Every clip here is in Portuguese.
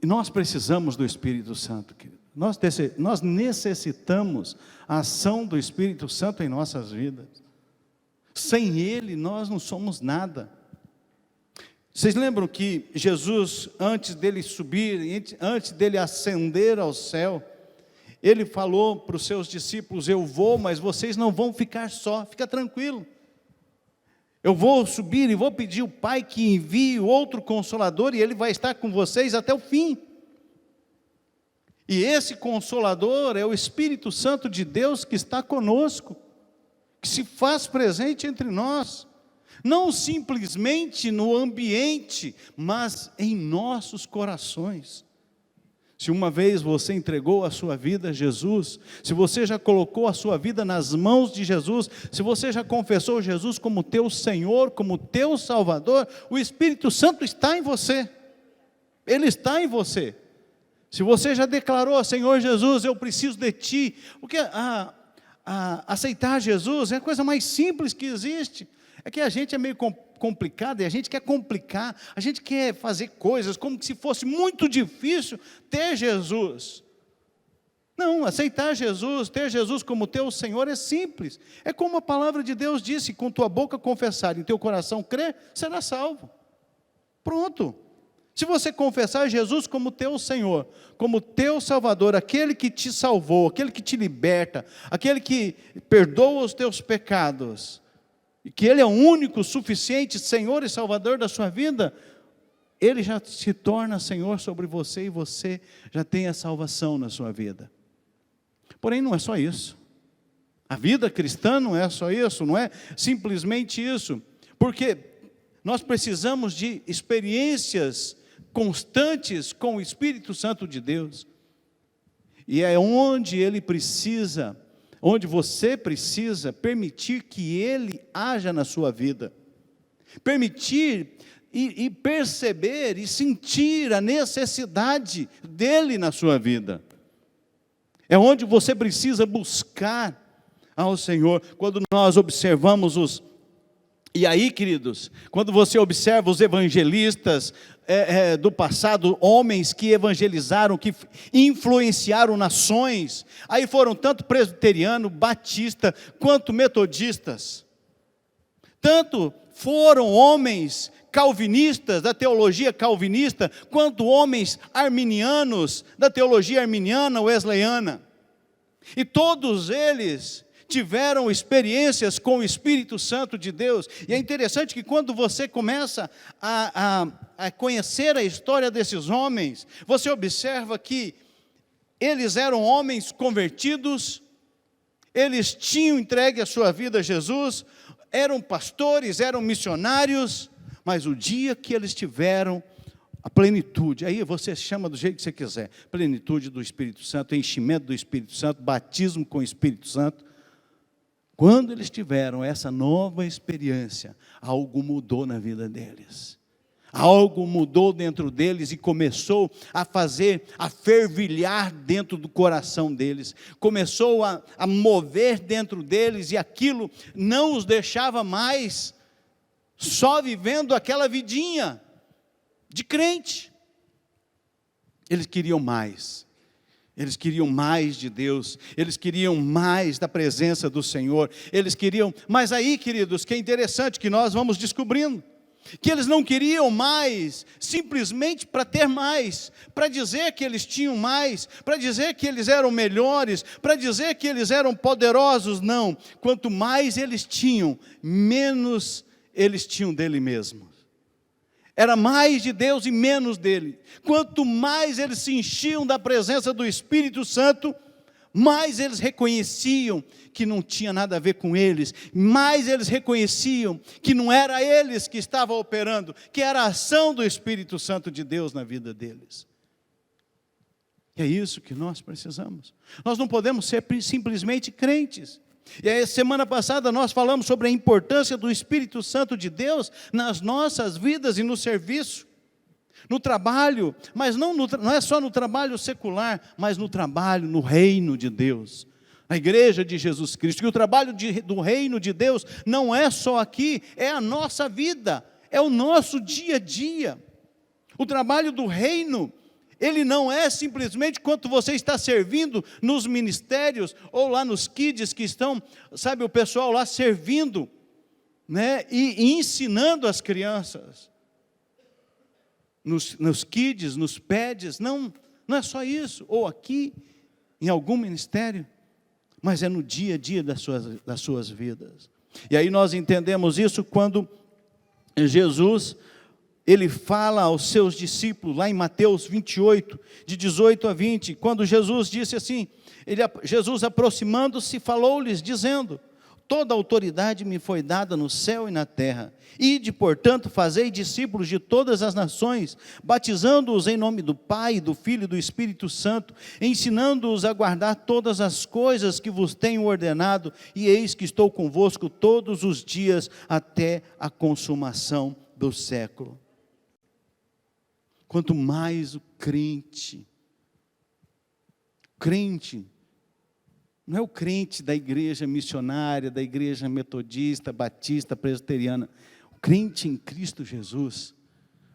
nós precisamos do Espírito Santo, querido. Nós necessitamos a ação do Espírito Santo em nossas vidas. Sem Ele, nós não somos nada. Vocês lembram que Jesus, antes dele subir, antes dele ascender ao céu, ele falou para os seus discípulos: eu vou, mas vocês não vão ficar só, fica tranquilo. Eu vou subir e vou pedir ao Pai que envie outro Consolador, e Ele vai estar com vocês até o fim. E esse Consolador é o Espírito Santo de Deus que está conosco, que se faz presente entre nós, não simplesmente no ambiente, mas em nossos corações. Se uma vez você entregou a sua vida a Jesus, se você já colocou a sua vida nas mãos de Jesus, se você já confessou Jesus como teu Senhor, como teu Salvador, o Espírito Santo está em você, Ele está em você. Se você já declarou: Senhor Jesus, eu preciso de Ti, porque aceitar Jesus é a coisa mais simples que existe. É que a gente é meio complicado, e a gente quer complicar, a gente quer fazer coisas como se fosse muito difícil ter Jesus. Não, aceitar Jesus, ter Jesus como teu Senhor é simples. É como a palavra de Deus disse: com tua boca confessar e em teu coração crer, será salvo. Pronto. Se você confessar Jesus como teu Senhor, como teu Salvador, aquele que te salvou, aquele que te liberta, aquele que perdoa os teus pecados, e que Ele é o único, suficiente Senhor e Salvador da sua vida, Ele já se torna Senhor sobre você, e você já tem a salvação na sua vida. Porém, não é só isso. A vida cristã não é só isso, não é simplesmente isso, porque nós precisamos de experiências constantes com o Espírito Santo de Deus, e é onde você precisa permitir que Ele haja na sua vida, permitir e perceber e sentir a necessidade dEle na sua vida. É onde você precisa buscar ao Senhor. Quando nós observamos e aí, queridos, quando você observa os evangelistas do passado, homens que evangelizaram, que influenciaram nações, aí foram tanto presbiteriano, batista, quanto metodistas, tanto foram homens calvinistas, da teologia calvinista, quanto homens arminianos, da teologia arminiana, wesleyana, e todos eles tiveram experiências com o Espírito Santo de Deus. E é interessante que quando você começa a conhecer a história desses homens, você observa que eles eram homens convertidos, eles tinham entregue a sua vida a Jesus, eram pastores, eram missionários, mas o dia que eles tiveram a plenitude, aí você chama do jeito que você quiser, plenitude do Espírito Santo, enchimento do Espírito Santo, batismo com o Espírito Santo, quando eles tiveram essa nova experiência, algo mudou na vida deles. Algo mudou dentro deles e começou a fervilhar dentro do coração deles. Começou a mover dentro deles, e aquilo não os deixava mais só vivendo aquela vidinha de crente. Eles queriam mais. Eles queriam mais de Deus, eles queriam mais da presença do Senhor, eles queriam, mas aí, queridos, que é interessante que nós vamos descobrindo, que eles não queriam mais, simplesmente para ter mais, para dizer que eles tinham mais, para dizer que eles eram melhores, para dizer que eles eram poderosos, não, quanto mais eles tinham, menos eles tinham dele mesmo. Era mais de Deus e menos dele. Quanto mais eles se enchiam da presença do Espírito Santo, mais eles reconheciam que não tinha nada a ver com eles, mais eles reconheciam que não era eles que estavam operando, que era a ação do Espírito Santo de Deus na vida deles. É isso que nós precisamos. Nós não podemos ser simplesmente crentes. E aí, semana passada nós falamos sobre a importância do Espírito Santo de Deus nas nossas vidas e no serviço, no trabalho, mas não é só no trabalho secular, mas no trabalho no reino de Deus, na igreja de Jesus Cristo. E o trabalho do reino de Deus não é só aqui, é a nossa vida, é o nosso dia a dia. O trabalho do reino Ele não é simplesmente quando você está servindo nos ministérios, ou lá nos kids que estão, sabe, o pessoal lá servindo, né, e ensinando as crianças. Nos kids, nos pads, não é só isso. Ou aqui, em algum ministério, mas é no dia a dia das suas vidas. E aí nós entendemos isso quando Jesus, ele fala aos seus discípulos, lá em Mateus 28, de 18 a 20, quando Jesus disse assim, Jesus aproximando-se, falou-lhes, dizendo, toda autoridade me foi dada no céu e na terra, ide, portanto, fazei discípulos de todas as nações, batizando-os em nome do Pai, do Filho e do Espírito Santo, ensinando-os a guardar todas as coisas que vos tenho ordenado, e eis que estou convosco todos os dias, até a consumação do século. Quanto mais o crente, não é o crente da igreja missionária, da igreja metodista, batista, presbiteriana, o crente em Cristo Jesus,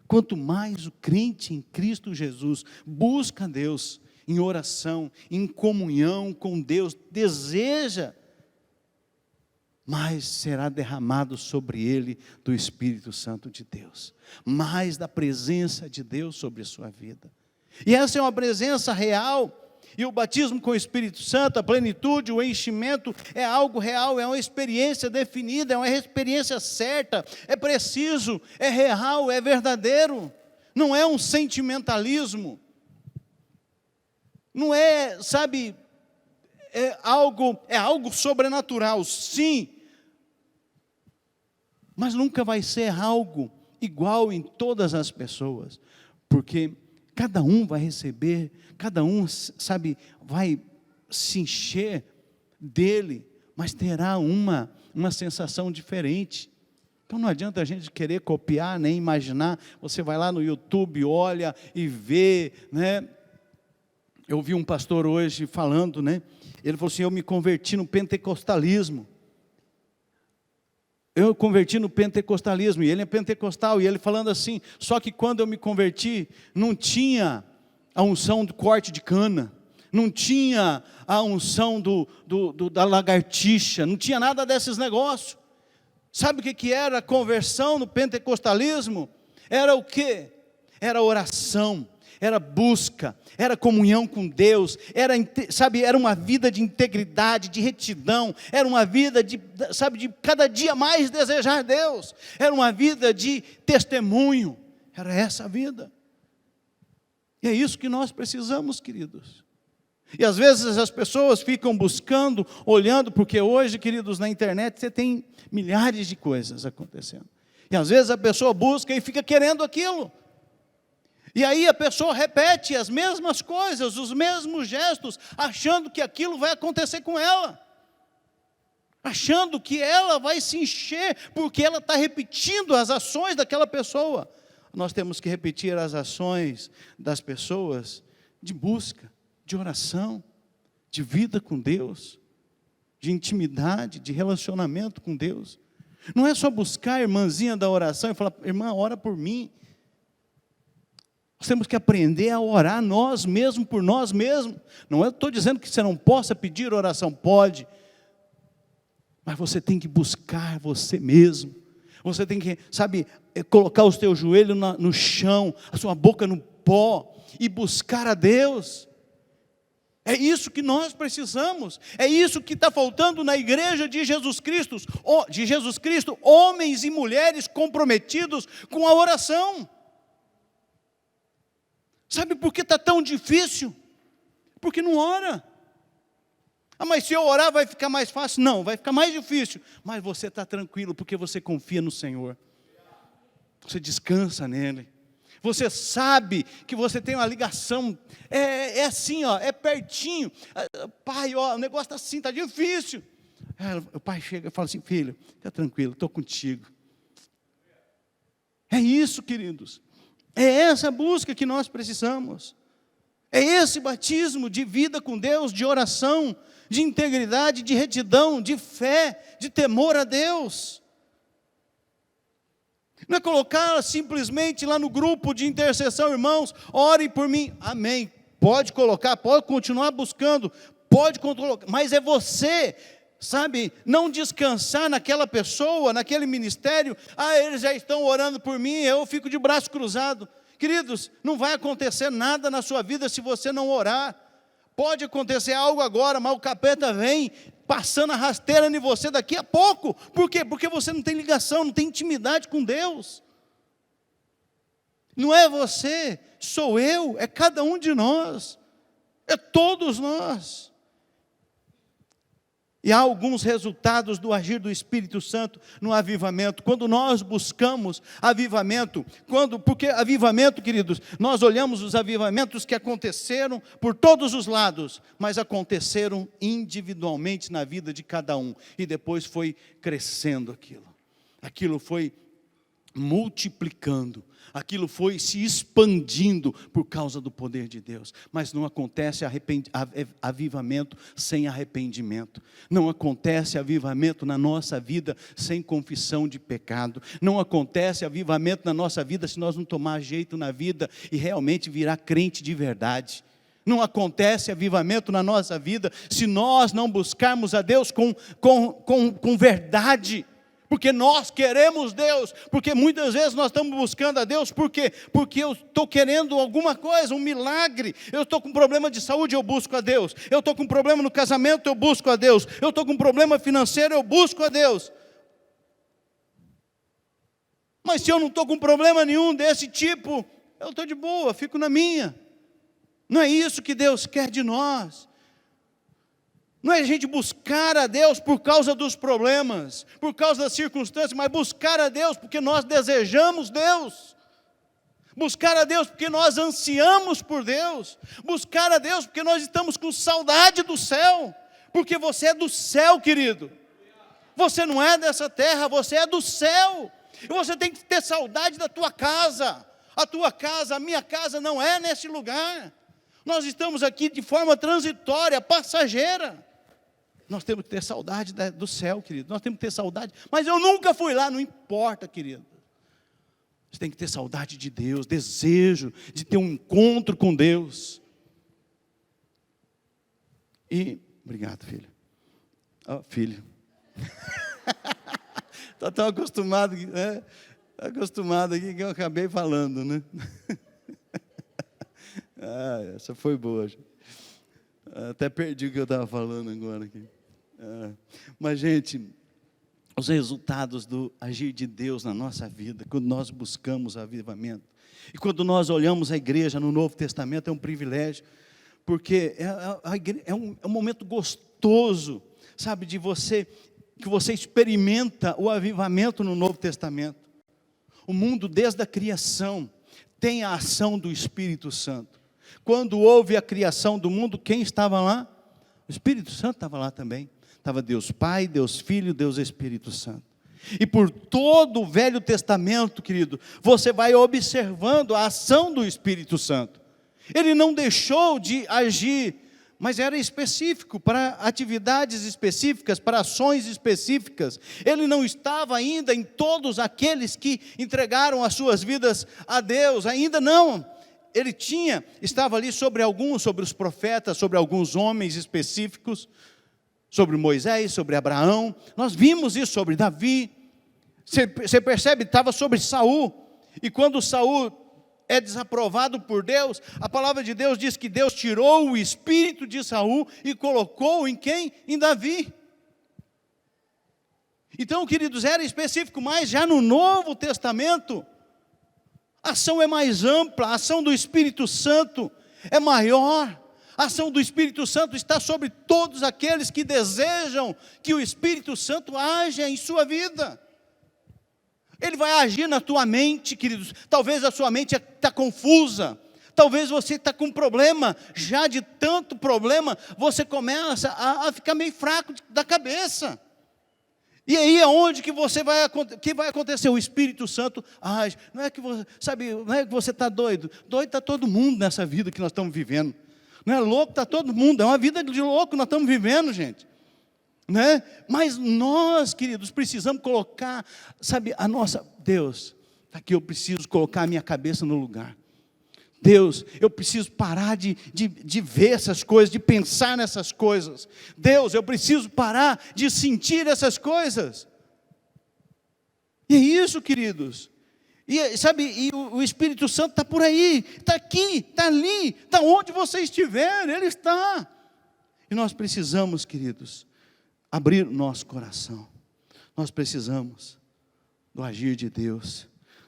quanto mais o crente em Cristo Jesus busca Deus em oração, em comunhão com Deus, deseja, mais será derramado sobre ele do Espírito Santo de Deus, mais da presença de Deus sobre a sua vida. E essa é uma presença real, e o batismo com o Espírito Santo, a plenitude, o enchimento, é algo real, é uma experiência definida, é uma experiência certa, é preciso, é real, é verdadeiro, não é um sentimentalismo, não é, sabe, é algo sobrenatural, sim, mas nunca vai ser algo igual em todas as pessoas, porque cada um vai receber, cada um, sabe, vai se encher dele, mas terá uma sensação diferente. Então não adianta a gente querer copiar, nem imaginar. Você vai lá no YouTube, olha e vê, né? Eu vi um pastor hoje falando, né? Ele falou assim, eu me converti no pentecostalismo. Eu converti no pentecostalismo, e ele é pentecostal, e ele falando assim, só que quando eu me converti, não tinha a unção do corte de cana, não tinha a unção da lagartixa, não tinha nada desses negócios. Sabe o que era a conversão no pentecostalismo? Era o quê? Era oração, era busca, era comunhão com Deus, era uma vida de integridade, de retidão, era uma vida de cada dia mais desejar Deus, era uma vida de testemunho, era essa a vida. E é isso que nós precisamos, queridos. E às vezes as pessoas ficam buscando, olhando, porque hoje, queridos, na internet você tem milhares de coisas acontecendo. E às vezes a pessoa busca e fica querendo aquilo. E aí a pessoa repete as mesmas coisas, os mesmos gestos, achando que aquilo vai acontecer com ela. Achando que ela vai se encher, porque ela está repetindo as ações daquela pessoa. Nós temos que repetir as ações das pessoas de busca, de oração, de vida com Deus, de intimidade, de relacionamento com Deus. Não é só buscar a irmãzinha da oração e falar, irmã, ora por mim. Nós temos que aprender a orar nós mesmos, por nós mesmos. Não estou dizendo que você não possa pedir oração, pode. Mas você tem que buscar você mesmo. Você tem que, colocar os teus joelhos no chão, a sua boca no pó, e buscar a Deus. É isso que nós precisamos. É isso que está faltando na igreja de Jesus Cristo. Homens e mulheres comprometidos com a oração. Sabe por que está tão difícil? Porque não ora. Mas se eu orar vai ficar mais fácil? Não, vai ficar mais difícil. Mas você está tranquilo, porque você confia no Senhor. Você descansa nele. Você sabe que você tem uma ligação. É assim, ó, é pertinho. Pai, ó, o negócio está assim, está difícil. O pai chega e fala assim, filho, fica tranquilo, estou contigo. É isso, queridos. É essa busca que nós precisamos. É esse batismo de vida com Deus, de oração, de integridade, de retidão, de fé, de temor a Deus. Não é colocar simplesmente lá no grupo de intercessão, irmãos, orem por mim, amém. Pode colocar, pode continuar buscando, pode colocar, mas é você, sabe, não descansar naquela pessoa, naquele ministério. Eles já estão orando por mim, eu fico de braço cruzado. Queridos, não vai acontecer nada na sua vida se você não orar. Pode acontecer algo agora, mas o capeta vem passando a rasteira em você daqui a pouco. Por quê? Porque você não tem ligação, não tem intimidade com Deus. Não é você, sou eu, é cada um de nós, é todos nós. E há alguns resultados do agir do Espírito Santo no avivamento. Quando nós buscamos avivamento, porque avivamento, queridos, nós olhamos os avivamentos que aconteceram por todos os lados, mas aconteceram individualmente na vida de cada um, e depois foi crescendo aquilo foi multiplicando, aquilo foi se expandindo por causa do poder de Deus. Mas não acontece avivamento sem arrependimento, não acontece avivamento na nossa vida sem confissão de pecado, não acontece avivamento na nossa vida se nós não tomar jeito na vida e realmente virar crente de verdade. Não acontece avivamento na nossa vida se nós não buscarmos a Deus com verdade. Porque nós queremos Deus, porque muitas vezes nós estamos buscando a Deus, por quê? Porque eu estou querendo alguma coisa, um milagre. Eu estou com problema de saúde, eu busco a Deus. Eu estou com problema no casamento, eu busco a Deus. Eu estou com problema financeiro, eu busco a Deus. Mas se eu não estou com problema nenhum desse tipo, eu estou de boa, fico na minha. Não é isso que Deus quer de nós. Não é a gente buscar a Deus por causa dos problemas, por causa das circunstâncias, mas buscar a Deus porque nós desejamos Deus. Buscar a Deus porque nós ansiamos por Deus. Buscar a Deus porque nós estamos com saudade do céu. Porque você é do céu, querido. Você não é dessa terra, você é do céu. E você tem que ter saudade da tua casa. A tua casa, a minha casa não é nesse lugar. Nós estamos aqui de forma transitória, passageira. Nós temos que ter saudade do céu, querido. Nós temos que ter saudade. Mas eu nunca fui lá, não importa, querido. Você tem que ter saudade de Deus, desejo de ter um encontro com Deus. Obrigado, filho. Filho. Está tão acostumado, né? Acostumado aqui que eu acabei falando, né? Essa foi boa. Até perdi o que eu estava falando agora aqui. Mas, gente, os resultados do agir de Deus na nossa vida, quando nós buscamos avivamento, e quando nós olhamos a igreja no Novo Testamento, é um privilégio, porque é um momento gostoso, sabe, que você experimenta o avivamento no Novo Testamento. O mundo, desde a criação, tem a ação do Espírito Santo. Quando houve a criação do mundo, quem estava lá? O Espírito Santo estava lá também. Estava Deus Pai, Deus Filho, Deus Espírito Santo. E por todo o Velho Testamento, querido, você vai observando a ação do Espírito Santo. Ele não deixou de agir, mas era específico, para atividades específicas, para ações específicas. Ele não estava ainda em todos aqueles que entregaram as suas vidas a Deus, ainda não. Ele estava ali sobre os profetas, sobre alguns homens específicos, sobre Moisés, sobre Abraão. Nós vimos isso sobre Davi. Você percebe, estava sobre Saul. E quando Saul é desaprovado por Deus, a palavra de Deus diz que Deus tirou o espírito de Saul e colocou em quem? Em Davi. Então, queridos, era específico, mas já no Novo Testamento, a ação é mais ampla, a ação do Espírito Santo é maior. A ação do Espírito Santo está sobre todos aqueles que desejam que o Espírito Santo haja em sua vida. Ele vai agir na tua mente, queridos. Talvez a sua mente está confusa. Talvez você está com problema. Já de tanto problema, você começa a ficar meio fraco da cabeça. E aí é onde que que vai acontecer? O Espírito Santo age. Não é que você está doido. Doido está todo mundo nessa vida que nós estamos vivendo. Não é louco, está todo mundo. É uma vida de louco que nós estamos vivendo, gente. Né? Mas nós, queridos, precisamos colocar, Deus, Aqui eu preciso colocar a minha cabeça no lugar. Deus, eu preciso parar de ver essas coisas, de pensar nessas coisas. Deus, eu preciso parar de sentir essas coisas. E é isso, queridos. E sabe, o Espírito Santo está por aí, está aqui, está ali, está onde você estiver, Ele está. E nós precisamos, queridos, abrir o nosso coração. Nós precisamos do agir de Deus.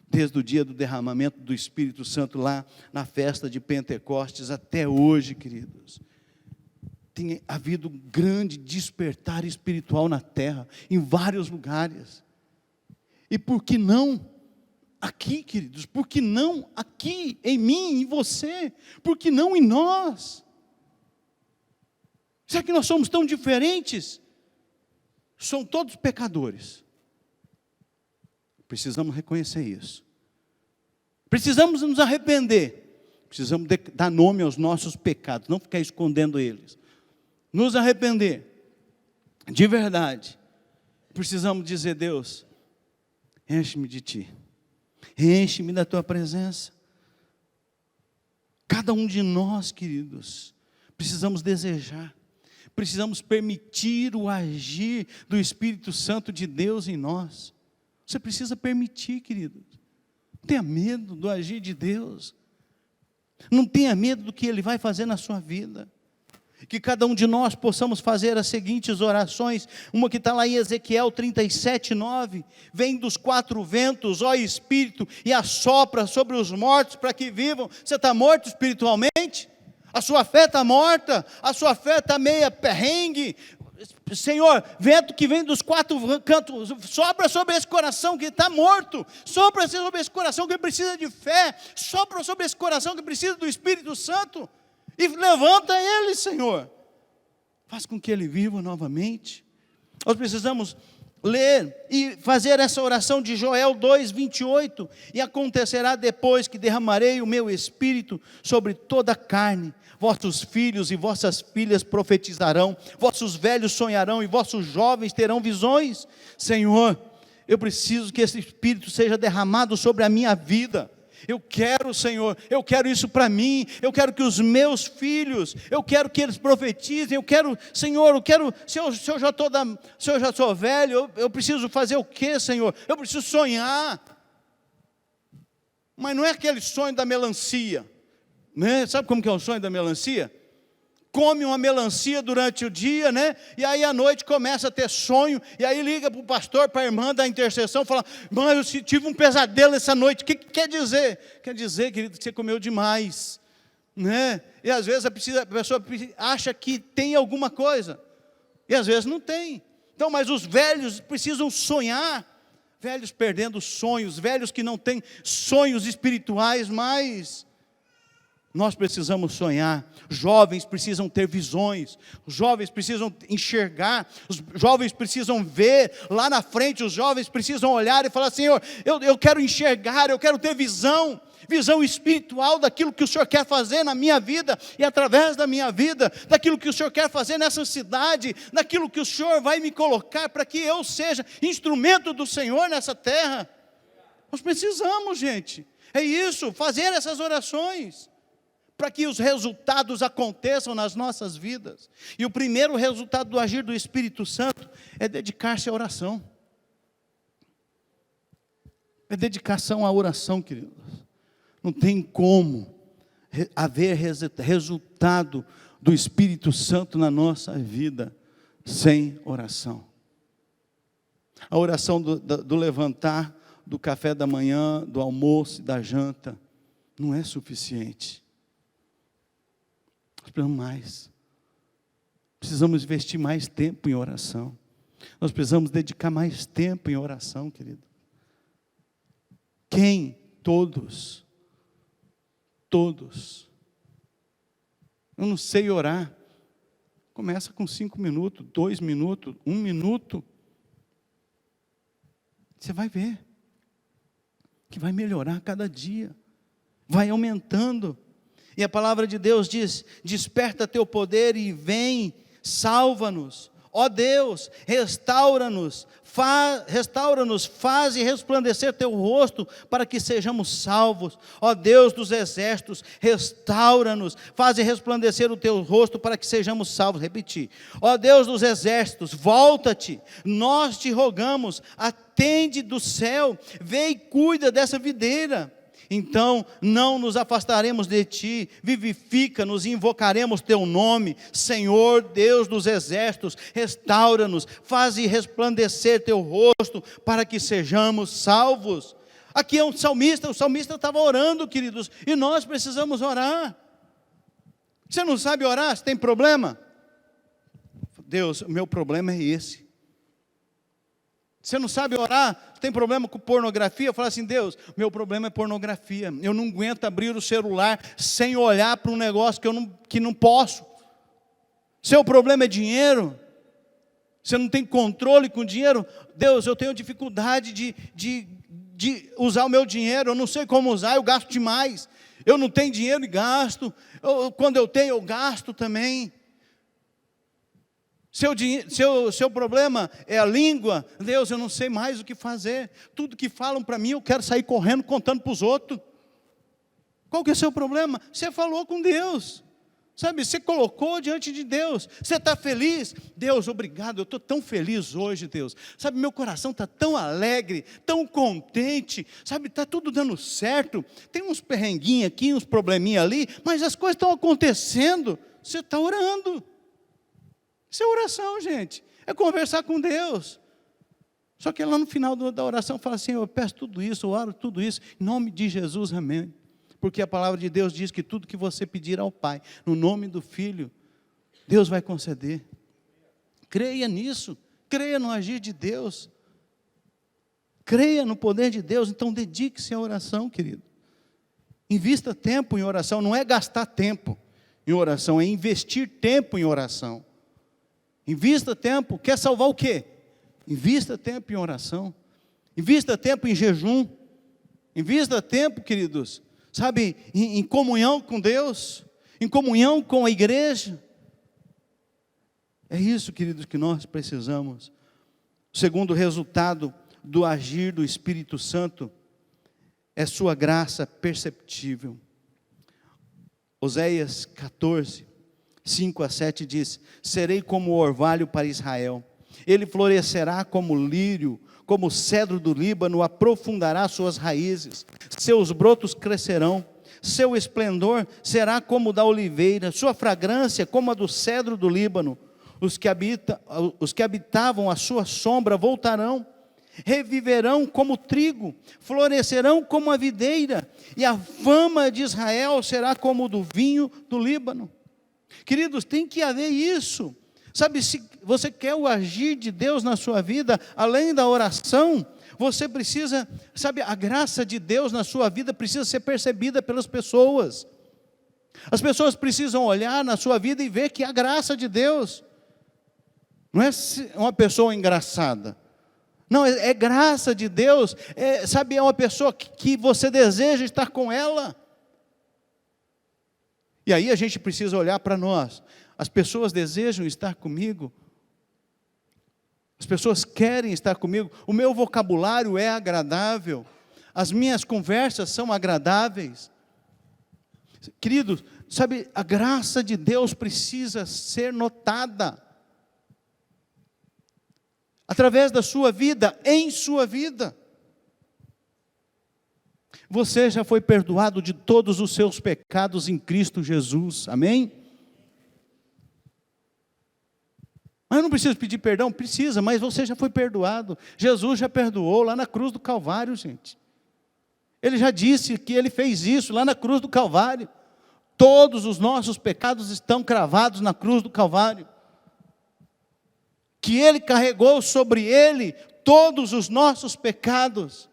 Desde o dia do derramamento do Espírito Santo lá na festa de Pentecostes até hoje, queridos, tem havido um grande despertar espiritual na terra, em vários lugares. E por que não aqui, queridos? Por que não aqui, em mim, em você? Por que não em nós? Será que nós somos tão diferentes? São todos pecadores. Precisamos reconhecer isso. Precisamos nos arrepender. Precisamos dar nome aos nossos pecados, não ficar escondendo eles. Nos arrepender, de verdade. Precisamos dizer: Deus, enche-me de Ti. Enche-me da Tua presença. Cada um de nós, queridos, precisamos desejar. Precisamos permitir o agir do Espírito Santo de Deus em nós. Você precisa permitir, querido. Não tenha medo do agir de Deus. Não tenha medo do que Ele vai fazer na sua vida. Que cada um de nós possamos fazer as seguintes orações. Uma que está lá em Ezequiel 37:9. Vem dos quatro ventos, ó Espírito, e assopra sobre os mortos para que vivam. Você está morto espiritualmente? A sua fé está morta? A sua fé está meia perrengue? Senhor, vento que vem dos quatro cantos, sopra sobre esse coração que está morto, sopra sobre esse coração que precisa de fé, sopra sobre esse coração que precisa do Espírito Santo, e levanta ele, Senhor, faz com que ele viva novamente. Nós precisamos ler e fazer essa oração de Joel 2:28, e acontecerá depois que derramarei o meu Espírito sobre toda a carne, vossos filhos e vossas filhas profetizarão, vossos velhos sonharão e vossos jovens terão visões. Senhor, eu preciso que esse Espírito seja derramado sobre a minha vida. Eu quero, Senhor, eu quero isso para mim. Eu quero que os meus filhos, eu quero que eles profetizem. Eu quero, Senhor, se eu já sou velho, eu preciso fazer o quê, Senhor? Eu preciso sonhar. Mas não é aquele sonho da melancia, né? Sabe como que é o sonho da melancia? Come uma melancia durante o dia, né? E aí à noite começa a ter sonho, e aí liga para o pastor, para a irmã da intercessão, fala: irmã, eu tive um pesadelo essa noite. O que quer dizer? Quer dizer, querido, que você comeu demais, né? E às vezes a pessoa acha que tem alguma coisa, e às vezes não tem. Então, mas os velhos precisam sonhar, velhos perdendo sonhos, velhos que não têm sonhos espirituais mais. Nós precisamos sonhar, jovens precisam ter visões, os jovens precisam enxergar, os jovens precisam ver lá na frente, os jovens precisam olhar e falar: Senhor, eu quero enxergar, eu quero ter visão espiritual daquilo que o Senhor quer fazer na minha vida e através da minha vida, daquilo que o Senhor quer fazer nessa cidade, daquilo que o Senhor vai me colocar para que eu seja instrumento do Senhor nessa terra. Nós precisamos, gente, é isso, fazer essas orações, para que os resultados aconteçam nas nossas vidas. E o primeiro resultado do agir do Espírito Santo é dedicar-se à oração. É dedicação à oração, queridos. Não tem como haver resultado do Espírito Santo na nossa vida sem oração. A oração do levantar, do café da manhã, do almoço e da janta, não é suficiente. Nós precisamos mais. Precisamos investir mais tempo em oração. Nós precisamos dedicar mais tempo em oração, querido. Quem? Todos. Todos. Eu não sei orar. Começa com 5 minutos, 2 minutos, 1 minuto. Você vai ver que vai melhorar cada dia. Vai aumentando. E a palavra de Deus diz: desperta teu poder e vem, salva-nos, Ó Deus, restaura-nos, faze resplandecer teu rosto para que sejamos salvos. Ó Deus dos exércitos, restaura-nos, faze resplandecer o teu rosto para que sejamos salvos. Repetir. Ó Deus dos exércitos, volta-te, nós te rogamos, atende do céu, vê e cuida dessa videira. Então não nos afastaremos de ti, vivifica-nos e invocaremos teu nome. Senhor Deus dos exércitos, restaura-nos, faze resplandecer teu rosto para que sejamos salvos. Aqui é um salmista, o salmista estava orando, queridos, e nós precisamos orar. Você não sabe orar? Você tem problema? Deus, o meu problema é esse. Você não sabe orar, tem problema com pornografia? Fala assim, Deus, meu problema é pornografia. Eu não aguento abrir o celular sem olhar para um negócio que não posso. Seu problema é dinheiro? Você não tem controle com o dinheiro? Deus, eu tenho dificuldade de usar o meu dinheiro, eu não sei como usar, eu gasto demais. Eu não tenho dinheiro e gasto. Quando eu tenho, eu gasto também. Seu problema é a língua. Deus, eu não sei mais o que fazer. Tudo que falam para mim, eu quero sair correndo, contando para os outros. Qual que é o seu problema? Você falou com Deus. Sabe, você colocou diante de Deus. Você está feliz? Deus, obrigado, eu estou tão feliz hoje, Deus. Sabe, meu coração está tão alegre, tão contente. Sabe, está tudo dando certo. Tem uns perrenguinhos aqui, uns probleminhas ali, mas as coisas estão acontecendo. Você está orando. Isso é oração, gente. É conversar com Deus. Só que lá no final da oração fala assim, eu peço tudo isso, eu oro tudo isso, em nome de Jesus, amém. Porque a palavra de Deus diz que tudo que você pedir ao Pai, no nome do Filho, Deus vai conceder. Creia nisso, creia no agir de Deus. Creia no poder de Deus, então dedique-se à oração, querido. Invista tempo em oração, não é gastar tempo em oração, é investir tempo em oração. Invista tempo, quer salvar o quê? Invista tempo em oração, invista tempo em jejum, invista tempo, queridos, sabe, em comunhão com Deus, em comunhão com a igreja. É isso, queridos, que nós precisamos. O segundo resultado do agir do Espírito Santo é sua graça perceptível. Oséias 14, 5-7 diz, serei como orvalho para Israel, ele florescerá como lírio, como cedro do Líbano, aprofundará suas raízes, seus brotos crescerão, seu esplendor será como o da oliveira, sua fragrância como a do cedro do Líbano, os que habitavam a sua sombra voltarão, reviverão como trigo, florescerão como a videira, e a fama de Israel será como do vinho do Líbano. Queridos, tem que haver isso. Sabe, se você quer o agir de Deus na sua vida, além da oração, você precisa, sabe, a graça de Deus na sua vida precisa ser percebida pelas pessoas. As pessoas precisam olhar na sua vida e ver que a graça de Deus não é uma pessoa engraçada. Não, é graça de Deus, sabe, é uma pessoa que você deseja estar com ela. E aí a gente precisa olhar para nós. As pessoas desejam estar comigo. As pessoas querem estar comigo. O meu vocabulário é agradável. As minhas conversas são agradáveis. Queridos, sabe, a graça de Deus precisa ser notada. Através da sua vida, em sua vida. Você já foi perdoado de todos os seus pecados em Cristo Jesus, amém? Mas eu não preciso pedir perdão? Precisa, mas você já foi perdoado. Jesus já perdoou lá na cruz do Calvário, gente. Ele já disse que Ele fez isso lá na cruz do Calvário. Todos os nossos pecados estão cravados na cruz do Calvário. Que Ele carregou sobre Ele todos os nossos pecados.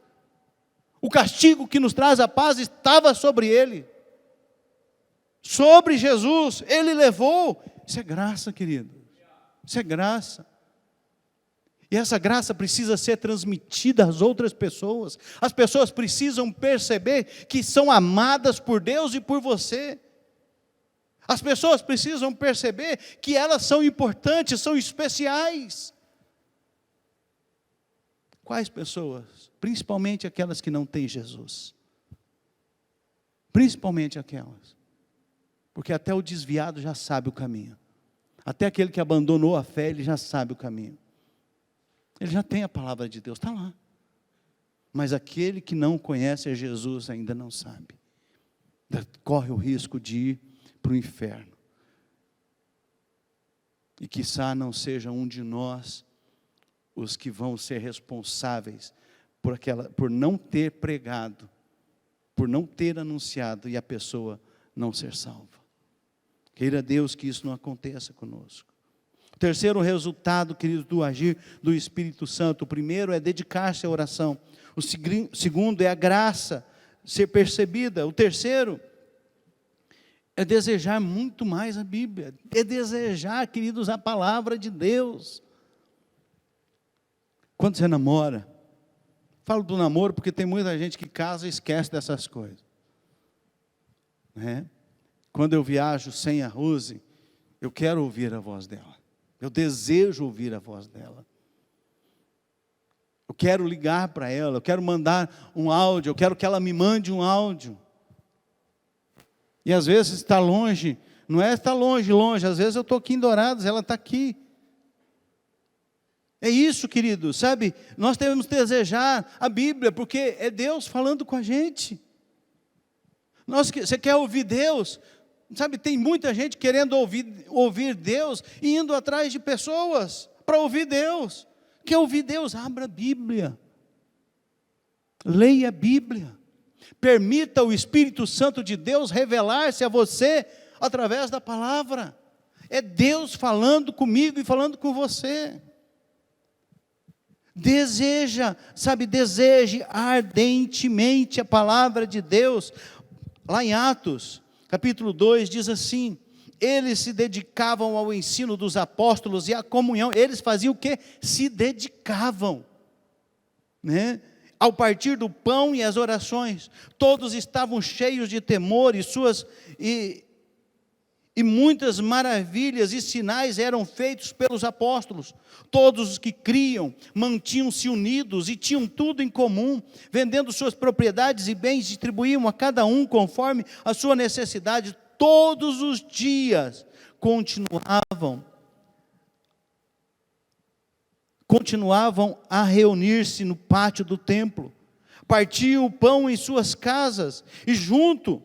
O castigo que nos traz a paz estava sobre Ele. Sobre Jesus, Ele levou. Isso é graça, querido. Isso é graça. E essa graça precisa ser transmitida às outras pessoas. As pessoas precisam perceber que são amadas por Deus e por você. As pessoas precisam perceber que elas são importantes, são especiais. Quais pessoas? Principalmente aquelas que não têm Jesus. Principalmente aquelas. Porque até o desviado já sabe o caminho. Até aquele que abandonou a fé, ele já sabe o caminho. Ele já tem a palavra de Deus, está lá. Mas aquele que não conhece a Jesus ainda não sabe. Corre o risco de ir para o inferno. E quiçá não seja um de nós os que vão ser responsáveis por não ter pregado, por não ter anunciado e a pessoa não ser salva. Queira Deus que isso não aconteça conosco. O terceiro resultado, queridos, do agir do Espírito Santo. O primeiro é dedicar-se à oração. O segundo é a graça ser percebida. O terceiro é desejar muito mais a Bíblia. É desejar, queridos, a palavra de Deus. Quando você namora, falo do namoro porque tem muita gente que casa e esquece dessas coisas. Quando eu viajo sem a Rose, eu quero ouvir a voz dela. Eu desejo ouvir a voz dela. Eu quero ligar para ela, eu quero mandar um áudio, eu quero que ela me mande um áudio. E às vezes está longe, não é estar longe, às vezes eu estou aqui em Dourados, ela está aqui. É isso, querido, sabe? Nós devemos desejar a Bíblia, porque é Deus falando com a gente. Você quer ouvir Deus? Sabe, tem muita gente querendo ouvir Deus e indo atrás de pessoas para ouvir Deus. Quer ouvir Deus? Abra a Bíblia. Leia a Bíblia. Permita o Espírito Santo de Deus revelar-se a você através da palavra. É Deus falando comigo e falando com você. Deseje ardentemente a palavra de Deus. Lá em Atos, capítulo 2, diz assim: eles se dedicavam ao ensino dos apóstolos e à comunhão. Eles faziam o quê? Se dedicavam, ao partir do pão e as orações. Todos estavam cheios de temor e muitas maravilhas e sinais eram feitos pelos apóstolos. Todos os que criam mantinham-se unidos e tinham tudo em comum, vendendo suas propriedades e bens, distribuíam a cada um conforme a sua necessidade. Todos os dias continuavam a reunir-se no pátio do templo, partiam o pão em suas casas e junto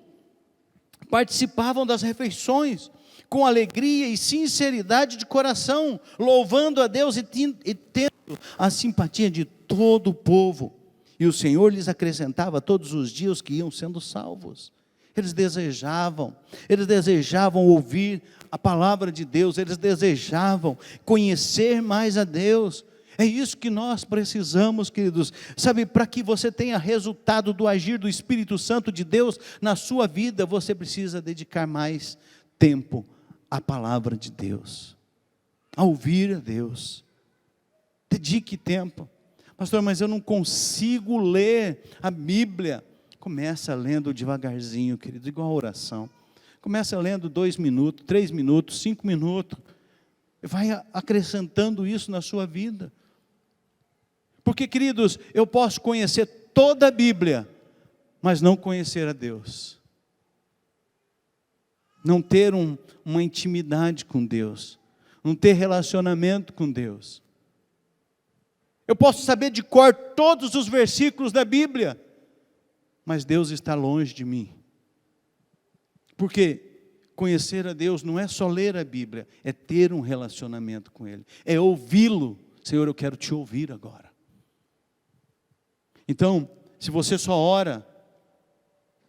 participavam das refeições, com alegria e sinceridade de coração, louvando a Deus e tendo a simpatia de todo o povo. E o Senhor lhes acrescentava todos os dias que iam sendo salvos. Eles desejavam ouvir a palavra de Deus, eles desejavam conhecer mais a Deus. É isso que nós precisamos, queridos, sabe, para que você tenha resultado do agir do Espírito Santo de Deus na sua vida, você precisa dedicar mais tempo à palavra de Deus, a ouvir a Deus. Dedique tempo. Pastor, mas eu não consigo ler a Bíblia. Começa lendo devagarzinho, querido, igual a oração. Começa lendo 2 minutos, 3 minutos, 5 minutos. Vai acrescentando isso na sua vida. Porque, queridos, eu posso conhecer toda a Bíblia, mas não conhecer a Deus. Não ter uma intimidade com Deus. Não ter relacionamento com Deus. Eu posso saber de cor todos os versículos da Bíblia, mas Deus está longe de mim. Porque conhecer a Deus não é só ler a Bíblia, é ter um relacionamento com Ele, é ouvi-lo. Senhor, eu quero te ouvir agora. Então, se você só ora,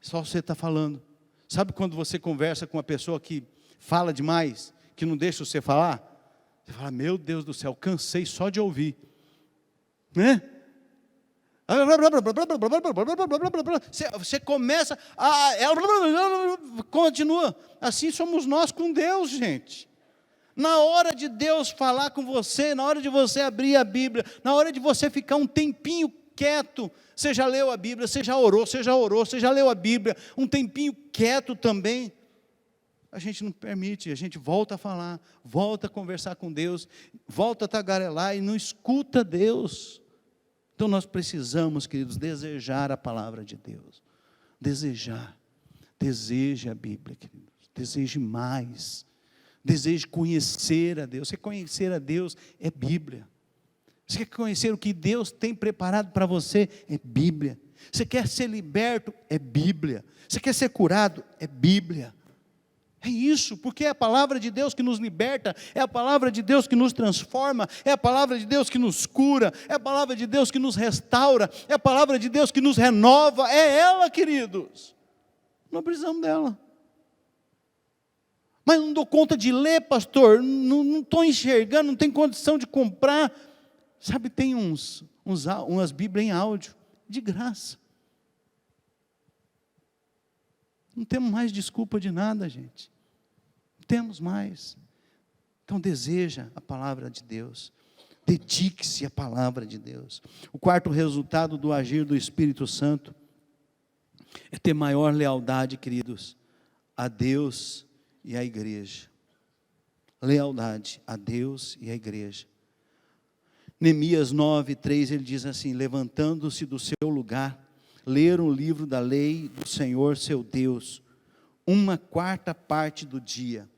só você está falando. Sabe quando você conversa com uma pessoa que fala demais, que não deixa você falar? Você fala, meu Deus do céu, cansei só de ouvir. Você começa continua. Assim somos nós com Deus, gente. Na hora de Deus falar com você, na hora de você abrir a Bíblia, na hora de você ficar um tempinho quieto, você já leu a Bíblia, você já orou, você já leu a Bíblia, um tempinho quieto também. a gente não permite, a gente volta a falar, volta a conversar com Deus, volta a tagarelar e não escuta Deus. Então nós precisamos, queridos, desejar a palavra de Deus. Desejar. Deseje a Bíblia, queridos. Deseje mais. Deseje conhecer a Deus. Você conhecer a Deus é Bíblia. Você quer conhecer o que Deus tem preparado para você? É Bíblia. Você quer ser liberto? É Bíblia. Você quer ser curado? É Bíblia. É isso, porque é a palavra de Deus que nos liberta, é a palavra de Deus que nos transforma, é a palavra de Deus que nos cura, é a palavra de Deus que nos restaura, é a palavra de Deus que nos renova, é ela, queridos. Nós precisamos dela. Mas não dou conta de ler, pastor, não estou enxergando, não tenho condição de comprar. Sabe, tem umas Bíblias em áudio, de graça. Não temos mais desculpa de nada, gente. Não temos mais. Então deseja a palavra de Deus. Dedique-se à palavra de Deus. O quarto resultado do agir do Espírito Santo é ter maior lealdade, queridos, a Deus e à igreja. Lealdade a Deus e à igreja. Neemias 9:3, ele diz assim: levantando-se do seu lugar, leram o livro da lei do Senhor seu Deus, 1/4 do dia.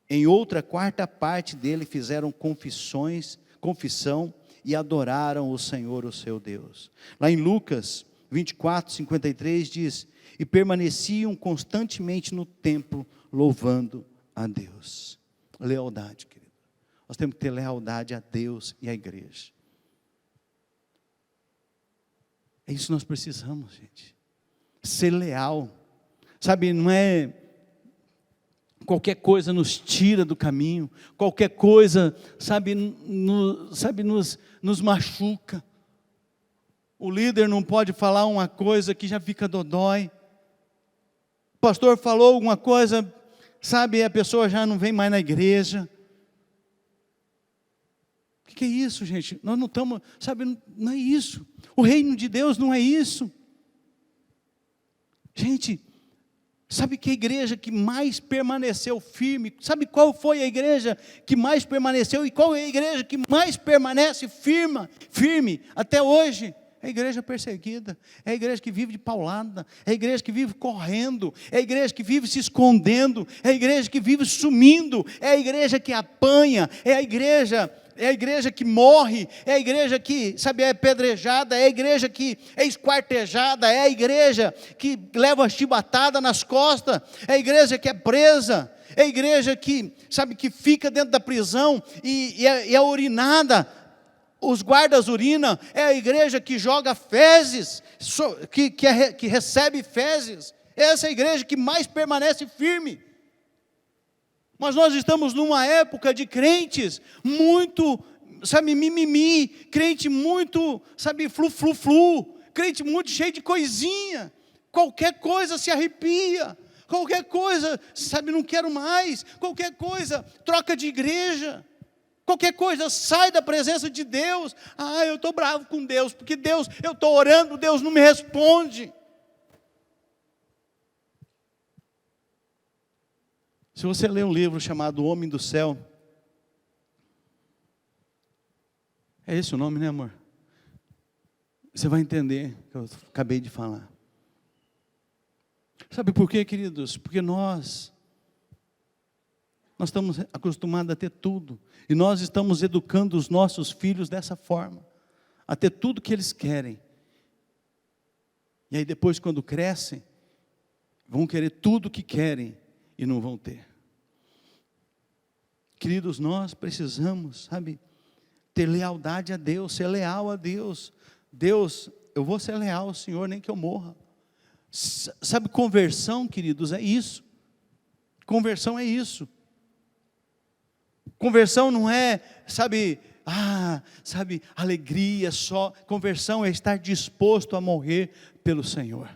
Em outra 4 dele fizeram confissão e adoraram o Senhor, o seu Deus. Lá em Lucas 24:53 diz: e permaneciam constantemente no templo, louvando a Deus. Lealdade, querido. Nós temos que ter lealdade a Deus e à igreja. É isso que nós precisamos, gente. Ser leal. Sabe, não é qualquer coisa nos tira do caminho, qualquer coisa, sabe, nos machuca. O líder não pode falar uma coisa que já fica dodói. O pastor falou alguma coisa, sabe, a pessoa já não vem mais na igreja. O que é isso, gente? Nós não estamos, sabe, não é isso. O reino de Deus não é isso. Gente, sabe que a igreja que mais permaneceu firme, sabe qual foi a igreja que mais permaneceu e qual é a igreja que mais permanece firme até hoje? É a igreja perseguida, é a igreja que vive de paulada, é a igreja que vive correndo, é a igreja que vive se escondendo, é a igreja que vive sumindo, é a igreja que apanha, é a igreja que morre, é a igreja que, sabe, é apedrejada, é a igreja que é esquartejada, é a igreja que leva chibatada nas costas, é a igreja que é presa, é a igreja que, sabe, que fica dentro da prisão e é urinada, os guardas urinam, é a igreja que joga fezes, que recebe fezes, essa é a igreja que mais permanece firme. Mas nós estamos numa época de crentes muito, sabe, mimimi, crente muito, sabe, flu, crente muito cheio de coisinha, qualquer coisa se arrepia, qualquer coisa, sabe, não quero mais, qualquer coisa, troca de igreja, qualquer coisa, sai da presença de Deus. Eu estou bravo com Deus, porque Deus, eu estou orando, Deus não me responde. Se você ler um livro chamado O Homem do Céu, é esse o nome, né, amor? Você vai entender o que eu acabei de falar. Sabe por quê, queridos? Porque nós estamos acostumados a ter tudo, e nós estamos educando os nossos filhos dessa forma, a ter tudo que eles querem. E aí depois, quando crescem, vão querer tudo que querem e não vão ter. Queridos, nós precisamos, sabe, ter lealdade a Deus, ser leal a Deus. Deus, eu vou ser leal ao Senhor, nem que eu morra. Sabe, conversão, queridos, é isso. Conversão é isso. Conversão não é, sabe, alegria só. Conversão é estar disposto a morrer pelo Senhor.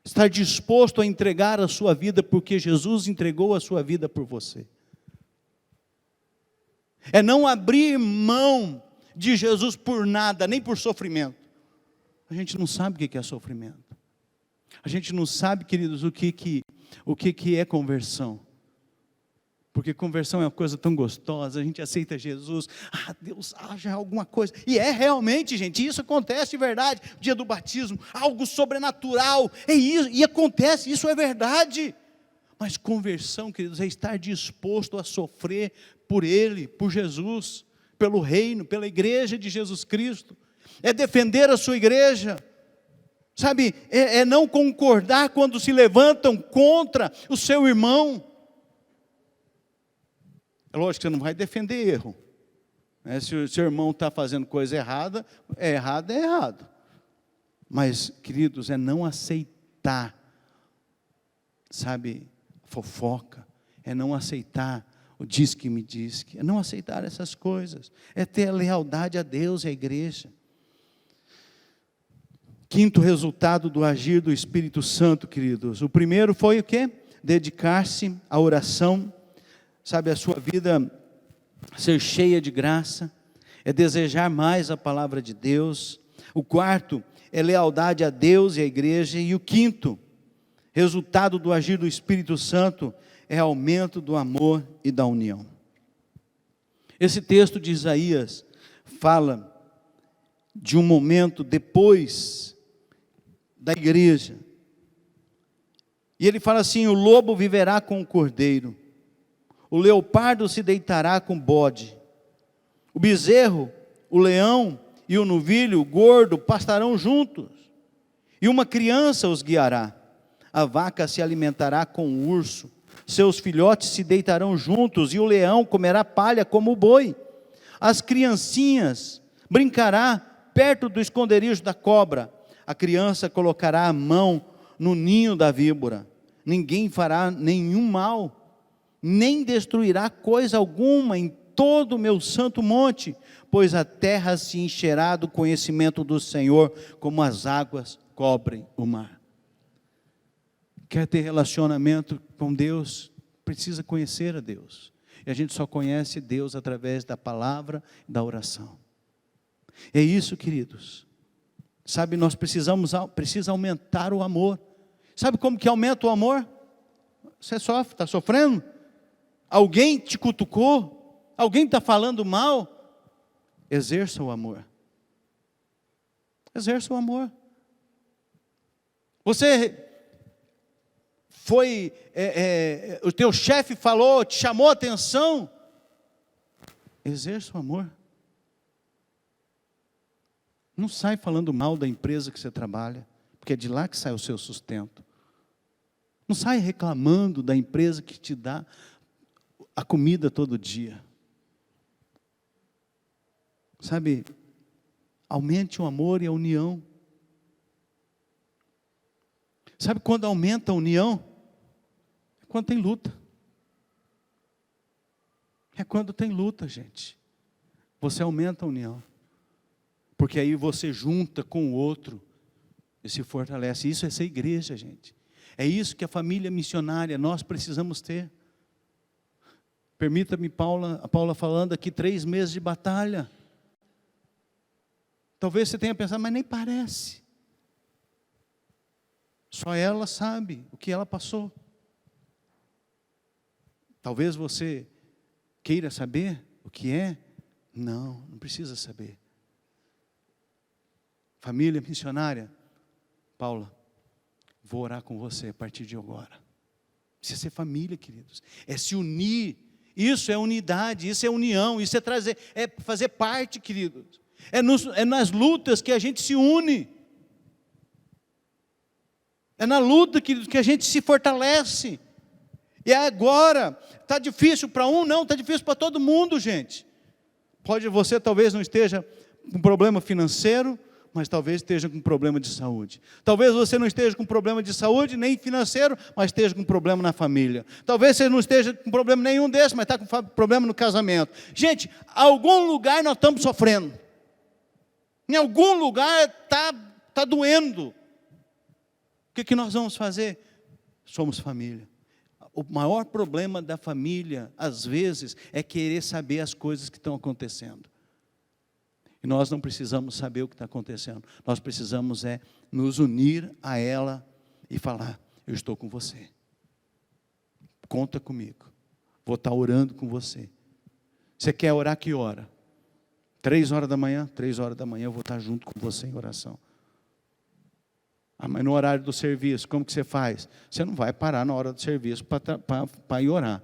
Estar disposto a entregar a sua vida, porque Jesus entregou a sua vida por você. É não abrir mão de Jesus por nada, nem por sofrimento. A gente não sabe o que é sofrimento. A gente não sabe, queridos, o que o que é conversão. Porque conversão é uma coisa tão gostosa, a gente aceita Jesus, Deus haja alguma coisa, e é realmente, gente, isso acontece de verdade, dia do batismo, algo sobrenatural, é isso, e acontece, isso é verdade, mas conversão, queridos, é estar disposto a sofrer por Ele, por Jesus, pelo reino, pela igreja de Jesus Cristo, é defender a sua igreja, sabe, é não concordar quando se levantam contra o seu irmão. É lógico que você não vai defender erro, né? Se o seu irmão está fazendo coisa errada, é errado. Mas, queridos, é não aceitar, sabe, fofoca, é não aceitar o diz que me diz que, é não aceitar essas coisas, é ter a lealdade a Deus e à igreja. Quinto resultado do agir do Espírito Santo, queridos. O primeiro foi o quê? Dedicar-se à oração. Sabe, a sua vida ser cheia de graça, é desejar mais a palavra de Deus. O quarto é lealdade a Deus e à igreja. E o quinto, resultado do agir do Espírito Santo, é aumento do amor e da união. Esse texto de Isaías fala de um momento depois da igreja. E ele fala assim: o lobo viverá com o cordeiro, o leopardo se deitará com o bode, o bezerro, o leão e o novilho, o gordo, pastarão juntos, e uma criança os guiará. A vaca se alimentará com o urso, seus filhotes se deitarão juntos, e o leão comerá palha como o boi. As criancinhas brincará perto do esconderijo da cobra, a criança colocará a mão no ninho da víbora. Ninguém fará nenhum mal, nem destruirá coisa alguma em todo o meu santo monte, pois a terra se encherá do conhecimento do Senhor, como as águas cobrem o mar. Quer ter relacionamento com Deus, precisa conhecer a Deus. E a gente só conhece Deus através da palavra e da oração. É isso, queridos. Sabe, nós precisamos aumentar o amor. Sabe como que aumenta o amor? Você sofre, está sofrendo? Alguém te cutucou? Alguém está falando mal? Exerça o amor. Exerça o amor. Você foi, o teu chefe falou, te chamou a atenção? Exerça o amor. Não sai falando mal da empresa que você trabalha, porque é de lá que sai o seu sustento. Não sai reclamando da empresa que te dá a comida todo dia. Sabe, aumente o amor e a união. Sabe quando aumenta a união? É quando tem luta. É quando tem luta, gente. Você aumenta a união. Porque aí você junta com o outro e se fortalece. Isso é ser igreja, gente. É isso que a família missionária, nós precisamos ter. Permita-me, a Paula falando aqui, 3 meses de batalha. Talvez você tenha pensado, mas nem parece. Só ela sabe o que ela passou. Talvez você queira saber o que é. Não precisa saber. Família missionária, Paula, vou orar com você a partir de agora. Precisa ser família, queridos. É se unir. Isso é unidade, isso é união, isso é fazer parte, queridos. É nas lutas que a gente se une. É na luta que a gente se fortalece. E agora, está difícil para um? Não, está difícil para todo mundo, gente. Você talvez não esteja com problema financeiro, mas talvez esteja com problema de saúde. Talvez você não esteja com problema de saúde, nem financeiro, mas esteja com problema na família. Talvez você não esteja com problema nenhum desses, mas está com problema no casamento. Gente, algum lugar nós estamos sofrendo. Em algum lugar está doendo. O que nós vamos fazer? Somos família. O maior problema da família, às vezes, é querer saber as coisas que estão acontecendo. E nós não precisamos saber o que está acontecendo. Nós precisamos nos unir a ela e falar, eu estou com você. conta comigo. Vou estar orando com você. Você quer orar que hora? 3 horas da manhã? 3 horas da manhã eu vou estar junto com você em oração. Ah, mas no horário do serviço, como que você faz? Você não vai parar na hora do serviço para ir orar.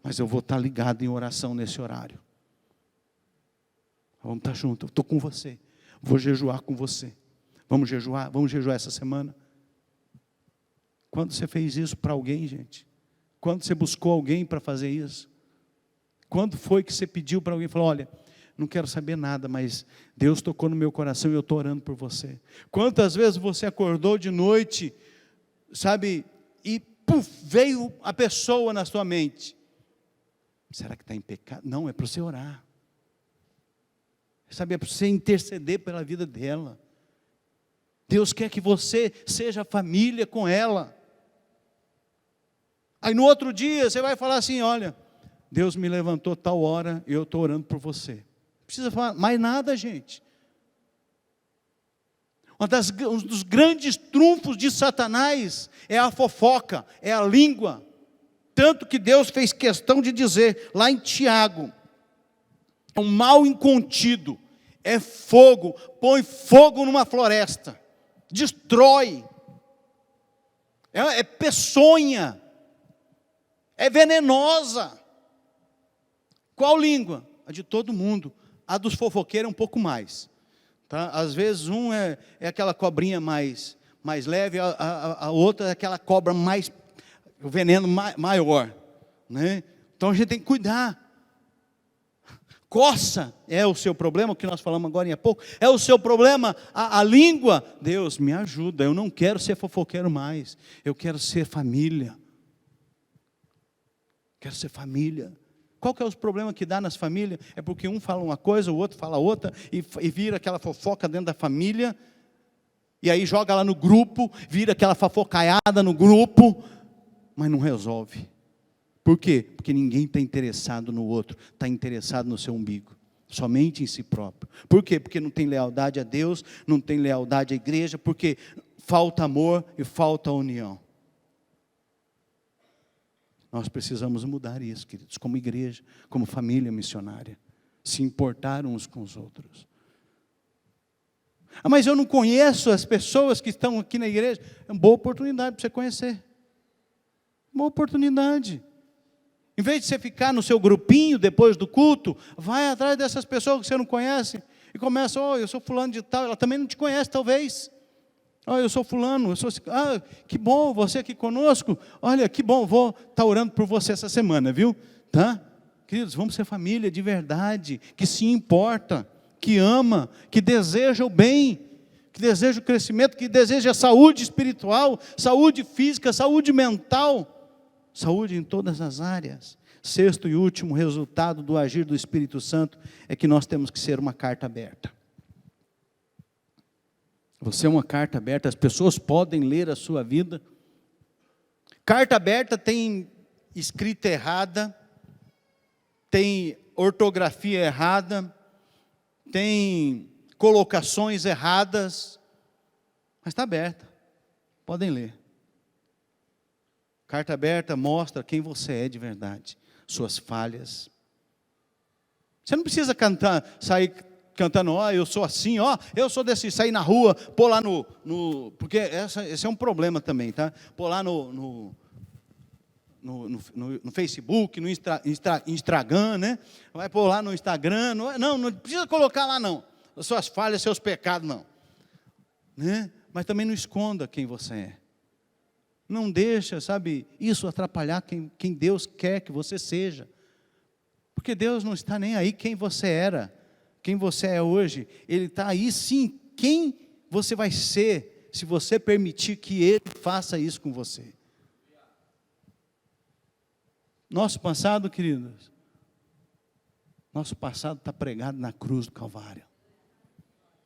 Mas eu vou estar ligado em oração nesse horário. Vamos estar juntos, eu estou com você. Vou jejuar com você. Vamos jejuar essa semana. Quando você fez isso para alguém, gente? Quando você buscou alguém para fazer isso? Quando foi que você pediu para alguém? Falou, olha, não quero saber nada, mas Deus tocou no meu coração e eu estou orando por você. Quantas vezes você acordou de noite, sabe, e puf, veio a pessoa na sua mente. Será que está em pecado? Não, é para você orar. Sabe, é para você interceder pela vida dela. Deus quer que você seja família com ela. Aí no outro dia você vai falar assim, olha, Deus me levantou tal hora e eu estou orando por você. Não precisa falar mais nada, gente. Um dos grandes trunfos de Satanás é a fofoca, é a língua. Tanto que Deus fez questão de dizer, lá em Tiago, o mal incontido é fogo, põe fogo numa floresta, destrói, é peçonha, é venenosa. Qual língua? A de todo mundo. A dos fofoqueiros é um pouco mais. Tá? Às vezes é aquela cobrinha mais leve, a outra é aquela cobra mais, o veneno maior. Né? Então a gente tem que cuidar. Coça é o seu problema, o que nós falamos agora há pouco, é o seu problema, a língua. Deus me ajuda, eu não quero ser fofoqueiro mais, eu quero ser família. Quero ser família. Qual que é os problemas que dá nas famílias? É porque um fala uma coisa, o outro fala outra, e vira aquela fofoca dentro da família, e aí joga lá no grupo, vira aquela fofocaiada no grupo, mas não resolve. Por quê? Porque ninguém está interessado no outro, está interessado no seu umbigo, somente em si próprio. Por quê? Porque não tem lealdade a Deus, não tem lealdade à igreja, porque falta amor e falta união. Nós precisamos mudar isso, queridos, como igreja, como família missionária, se importar uns com os outros. Ah, mas eu não conheço as pessoas que estão aqui na igreja. É uma boa oportunidade para você conhecer. Uma oportunidade. Em vez de você ficar no seu grupinho depois do culto, vai atrás dessas pessoas que você não conhece e começa, eu sou fulano de tal, ela também não te conhece talvez. Eu sou fulano, que bom, você aqui conosco, olha, que bom, vou estar orando por você essa semana, viu? Tá? Queridos, vamos ser família de verdade, que se importa, que ama, que deseja o bem, que deseja o crescimento, que deseja a saúde espiritual, saúde física, saúde mental, saúde em todas as áreas. Sexto e último resultado do agir do Espírito Santo é que nós temos que ser uma carta aberta. Você é uma carta aberta, as pessoas podem ler a sua vida. Carta aberta tem escrita errada, tem ortografia errada, tem colocações erradas, mas está aberta, podem ler. Carta aberta mostra quem você é de verdade, suas falhas. Você não precisa sair cantando, eu sou assim, eu sou desse, sair na rua, pôr lá porque esse é um problema também, tá? Pôr lá no Facebook, no Instagram, né? Vai pôr lá no Instagram, não precisa colocar lá não, as suas falhas, seus pecados não, né? Mas também não esconda quem você é. Não deixa, sabe, isso atrapalhar quem Deus quer que você seja. Porque Deus não está nem aí quem você era, quem você é hoje. Ele está aí sim, quem você vai ser, se você permitir que Ele faça isso com você. Nosso passado, queridos, nosso passado está pregado na cruz do Calvário.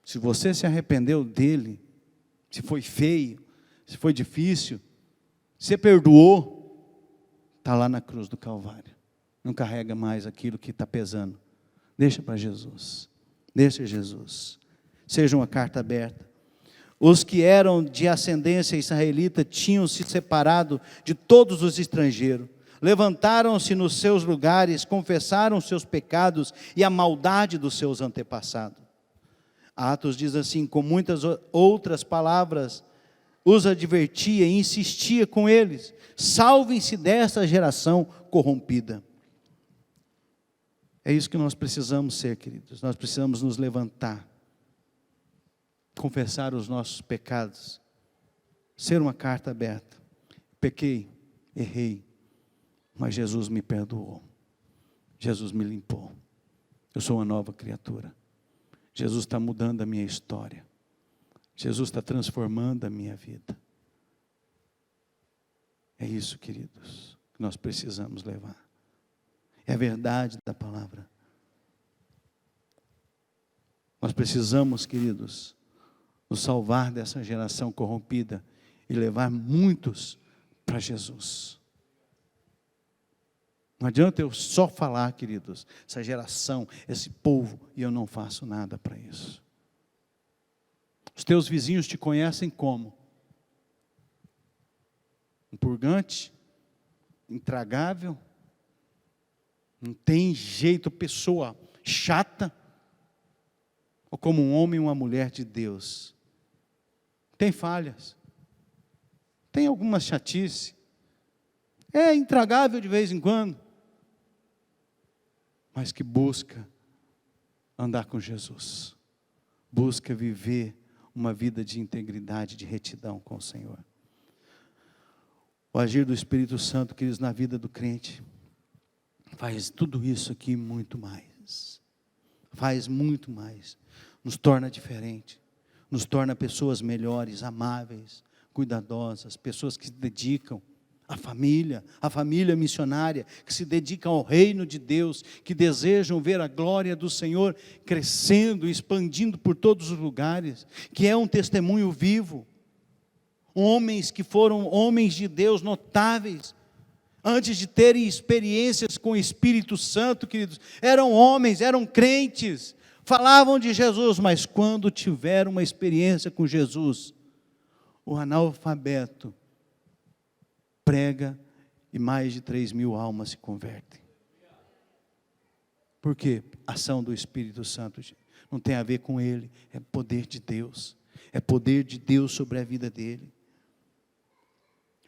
Se você se arrependeu dele, se foi feio, se foi difícil, você perdoou, está lá na cruz do Calvário. Não carrega mais aquilo que está pesando. Deixa para Jesus. Deixa Jesus. Seja uma carta aberta. Os que eram de ascendência israelita tinham se separado de todos os estrangeiros, levantaram-se nos seus lugares, confessaram seus pecados e a maldade dos seus antepassados. Atos diz assim, com muitas outras palavras, os advertia e insistia com eles: salvem-se desta geração corrompida. É isso que nós precisamos ser, queridos. Nós precisamos nos levantar, confessar os nossos pecados, ser uma carta aberta. Pequei, errei, mas Jesus me perdoou. Jesus me limpou. Eu sou uma nova criatura. Jesus está mudando a minha história. Jesus está transformando a minha vida. É isso, queridos, que nós precisamos levar. É a verdade da palavra. Nós precisamos, queridos, nos salvar dessa geração corrompida e levar muitos para Jesus. Não adianta eu só falar, queridos, essa geração, esse povo, e eu não faço nada para isso. Os teus vizinhos te conhecem como? Um purgante, intragável, não tem jeito, pessoa chata, ou como um homem e uma mulher de Deus. Tem falhas, tem algumas chatice, é intragável de vez em quando, mas que busca andar com Jesus, busca viver uma vida de integridade, de retidão com o Senhor. O agir do Espírito Santo, queridos, na vida do crente, faz tudo isso aqui e muito mais. Faz muito mais. Nos torna diferente. Nos torna pessoas melhores, amáveis, cuidadosas, pessoas que se dedicam à família missionária, que se dedicam ao reino de Deus, que desejam ver a glória do Senhor crescendo, expandindo por todos os lugares, que é um testemunho vivo. Homens que foram homens de Deus notáveis, antes de terem experiências com o Espírito Santo, queridos, eram homens, eram crentes, falavam de Jesus, mas quando tiveram uma experiência com Jesus, o analfabeto prega e mais de 3.000 almas se convertem. Por quê? Ação do Espírito Santo, não tem a ver com ele, é poder de Deus, é poder de Deus sobre a vida dele.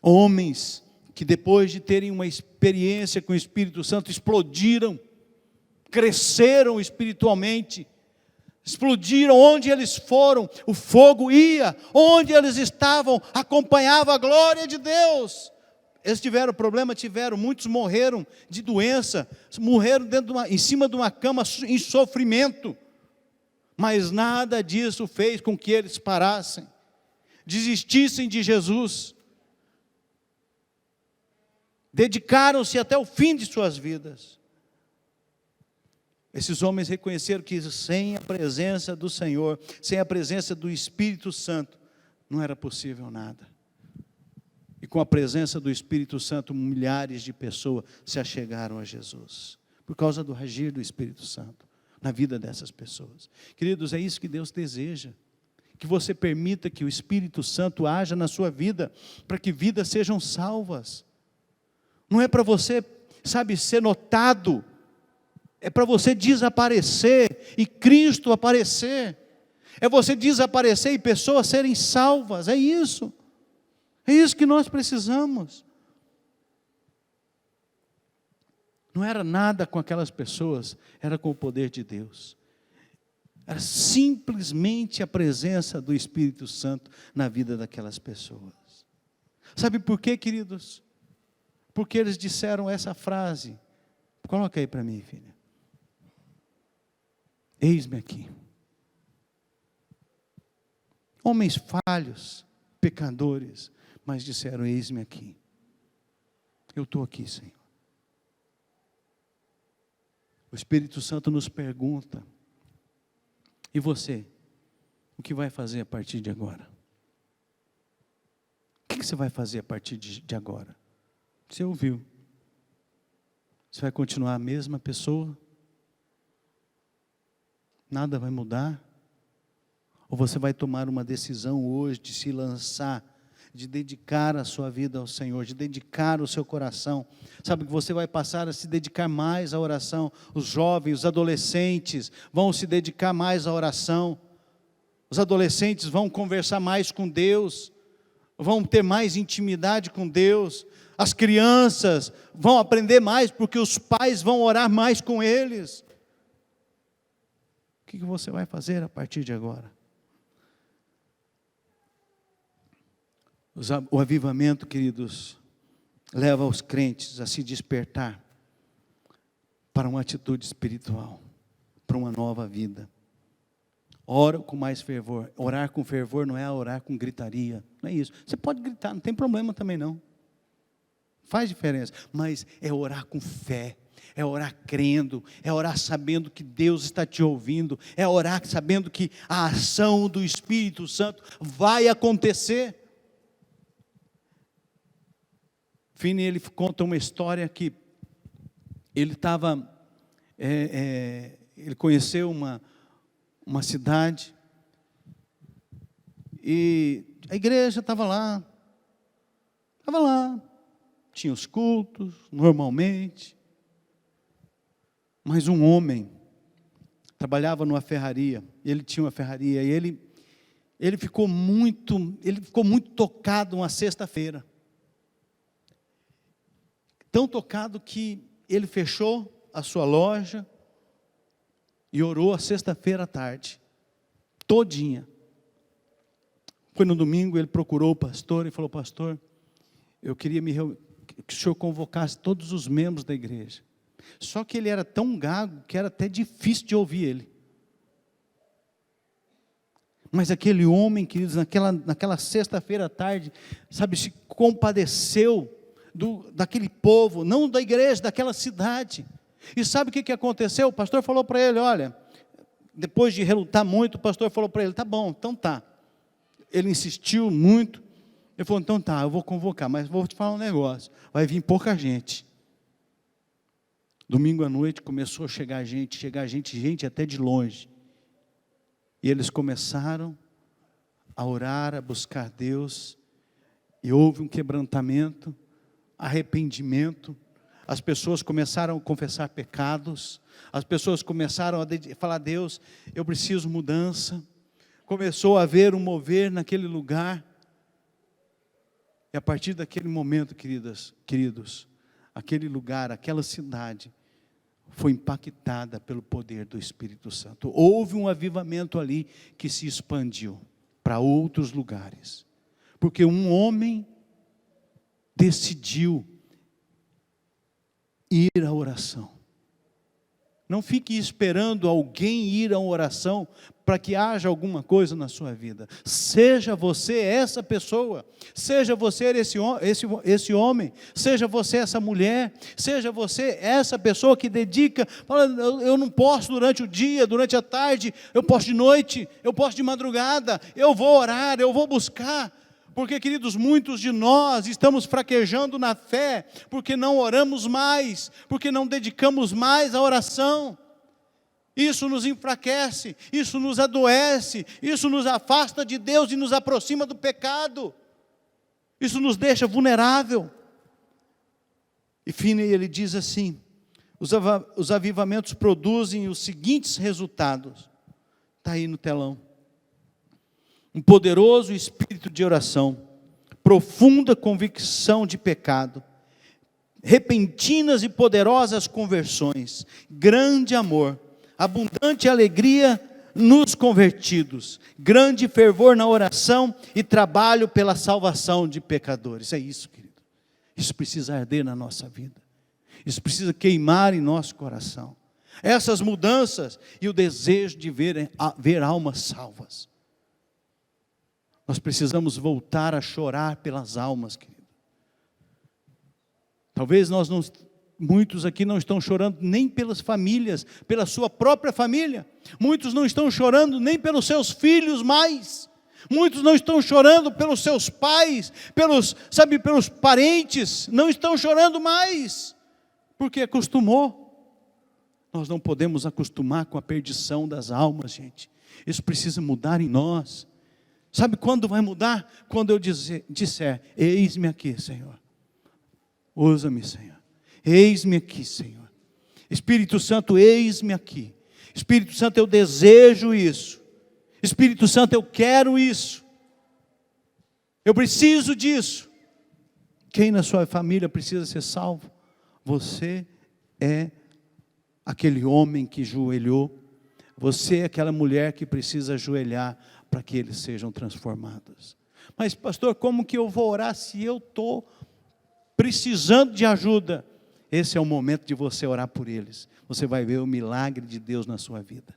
Homens que depois de terem uma experiência com o Espírito Santo, explodiram, cresceram espiritualmente, explodiram onde eles foram, o fogo ia, onde eles estavam, acompanhava a glória de Deus. Eles tiveram problema, muitos morreram de doença, morreram em cima de uma cama em sofrimento, mas nada disso fez com que eles parassem, desistissem de Jesus, dedicaram-se até o fim de suas vidas. Esses homens reconheceram que sem a presença do Senhor, sem a presença do Espírito Santo, não era possível nada. E com a presença do Espírito Santo, milhares de pessoas se achegaram a Jesus, por causa do agir do Espírito Santo na vida dessas pessoas. Queridos, é isso que Deus deseja, que você permita que o Espírito Santo haja na sua vida, para que vidas sejam salvas. Não é para você, ser notado, é para você desaparecer e Cristo aparecer. É você desaparecer e pessoas serem salvas, é isso. É isso que nós precisamos. Não era nada com aquelas pessoas, era com o poder de Deus. Era simplesmente a presença do Espírito Santo na vida daquelas pessoas. Sabe por quê, queridos? Porque eles disseram essa frase. Coloca aí para mim, filha. Eis-me aqui. Homens falhos, pecadores, mas disseram: eis-me aqui. Eu estou aqui, Senhor. O Espírito Santo nos pergunta: e você? O que vai fazer a partir de agora? O que você vai fazer a partir de agora? Você ouviu? Você vai continuar a mesma pessoa? Nada vai mudar? Ou você vai tomar uma decisão hoje de se lançar de dedicar a sua vida ao Senhor, de dedicar o seu coração. Sabe que você vai passar a se dedicar mais à oração. Os jovens, os adolescentes vão se dedicar mais à oração. Os adolescentes vão conversar mais com Deus, vão ter mais intimidade com Deus. As crianças vão aprender mais, porque os pais vão orar mais com eles. O que você vai fazer a partir de agora? O avivamento, queridos, leva os crentes a se despertar para uma atitude espiritual, para uma nova vida. Ora com mais fervor. Orar com fervor não é orar com gritaria, não é isso. Você pode gritar, não tem problema também não. Faz diferença, mas é orar com fé, é orar crendo, é orar sabendo que Deus está te ouvindo, é orar sabendo que a ação do Espírito Santo vai acontecer. Finney, ele conta uma história que ele estava, ele conheceu uma cidade, e a igreja estava lá, tinha os cultos, normalmente, mas um homem trabalhava numa ferraria, ele tinha uma ferraria, e ele ficou muito tocado uma sexta-feira, tão tocado que ele fechou a sua loja e orou a sexta-feira à tarde, todinha. Foi no domingo, ele procurou o pastor e falou: pastor, eu queria que o senhor convocasse todos os membros da igreja. Só que ele era tão gago que era até difícil de ouvir ele. Mas aquele homem, queridos, naquela sexta-feira à tarde, sabe, se compadeceu daquele povo, não da igreja, daquela cidade. E sabe o que aconteceu? O pastor falou para ele: olha, depois de relutar muito, o pastor falou para ele: tá bom, então tá. Ele insistiu muito, ele falou: então tá, eu vou convocar, mas vou te falar um negócio, vai vir pouca gente. Domingo à noite começou a chegar gente até de longe. E eles começaram a orar, a buscar Deus, e houve um quebrantamento, arrependimento. As pessoas começaram a confessar pecados, as pessoas começaram a falar: Deus, eu preciso mudança. Começou a haver um mover naquele lugar, e a partir daquele momento, queridos, aquele lugar, aquela cidade, foi impactada pelo poder do Espírito Santo. Houve um avivamento ali que se expandiu para outros lugares, porque um homem decidiu ir à oração. Não fique esperando alguém ir à oração para que haja alguma coisa na sua vida. Seja você essa pessoa, seja você esse homem, seja você essa mulher, seja você essa pessoa que dedica, fala: eu não posso durante o dia, durante a tarde, eu posso de noite, eu posso de madrugada, eu vou orar, eu vou buscar. Porque, queridos, muitos de nós estamos fraquejando na fé, porque não oramos mais, porque não dedicamos mais à oração. Isso nos enfraquece, isso nos adoece, isso nos afasta de Deus e nos aproxima do pecado. Isso nos deixa vulnerável. E Finney, ele diz assim: os avivamentos produzem os seguintes resultados. Está aí no telão. Um poderoso espírito de oração, profunda convicção de pecado, repentinas e poderosas conversões, grande amor, abundante alegria nos convertidos, grande fervor na oração e trabalho pela salvação de pecadores. É isso, querido. Isso precisa arder na nossa vida. Isso precisa queimar em nosso coração. Essas mudanças e o desejo de ver almas salvas. Nós precisamos voltar a chorar pelas almas, querido. Talvez muitos aqui não estão chorando nem pelas famílias, pela sua própria família. Muitos não estão chorando nem pelos seus filhos mais. Muitos não estão chorando pelos seus pais, pelos parentes, não estão chorando mais, porque acostumou. Nós não podemos acostumar com a perdição das almas, gente. Isso precisa mudar em nós. Sabe quando vai mudar? Quando eu disser, eis-me aqui, Senhor. Usa-me, Senhor. Eis-me aqui, Senhor. Espírito Santo, eis-me aqui. Espírito Santo, eu desejo isso. Espírito Santo, eu quero isso. Eu preciso disso. Quem na sua família precisa ser salvo? Você é aquele homem que ajoelhou. Você é aquela mulher que precisa ajoelhar para que eles sejam transformados. Mas pastor, como que eu vou orar se eu estou precisando de ajuda? Esse é o momento de você orar por eles. Você vai ver o milagre de Deus na sua vida.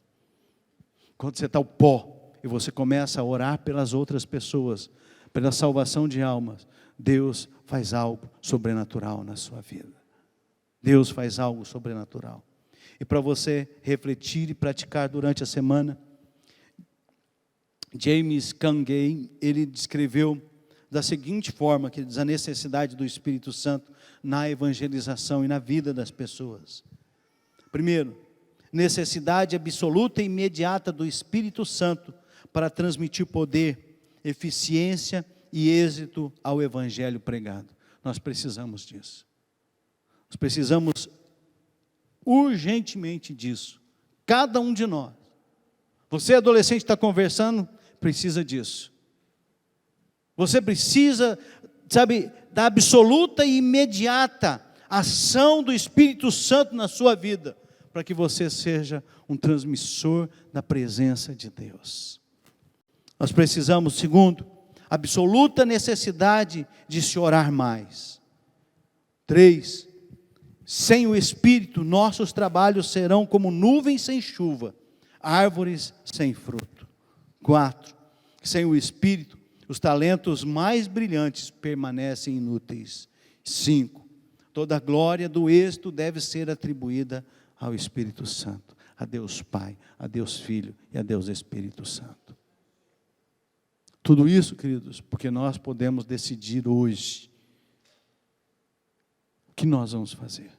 Quando você está o pó e você começa a orar pelas outras pessoas, pela salvação de almas, Deus faz algo sobrenatural na sua vida. Deus faz algo sobrenatural. E para você refletir e praticar durante a semana, James Cangay, ele descreveu da seguinte forma, que diz a necessidade do Espírito Santo na evangelização e na vida das pessoas. Primeiro, necessidade absoluta e imediata do Espírito Santo para transmitir poder, eficiência e êxito ao evangelho pregado. Nós precisamos disso. Nós precisamos urgentemente disso. Cada um de nós. Você adolescente está conversando, precisa disso. Você precisa, da absoluta e imediata ação do Espírito Santo na sua vida, para que você seja um transmissor da presença de Deus. Nós precisamos, segundo, absoluta necessidade de se orar mais. 3, sem o Espírito, nossos trabalhos serão como nuvens sem chuva, árvores sem fruto. 4, sem o Espírito, os talentos mais brilhantes permanecem inúteis. 5, toda a glória do êxito deve ser atribuída ao Espírito Santo, a Deus Pai, a Deus Filho e a Deus Espírito Santo. Tudo isso, queridos, porque nós podemos decidir hoje o que nós vamos fazer.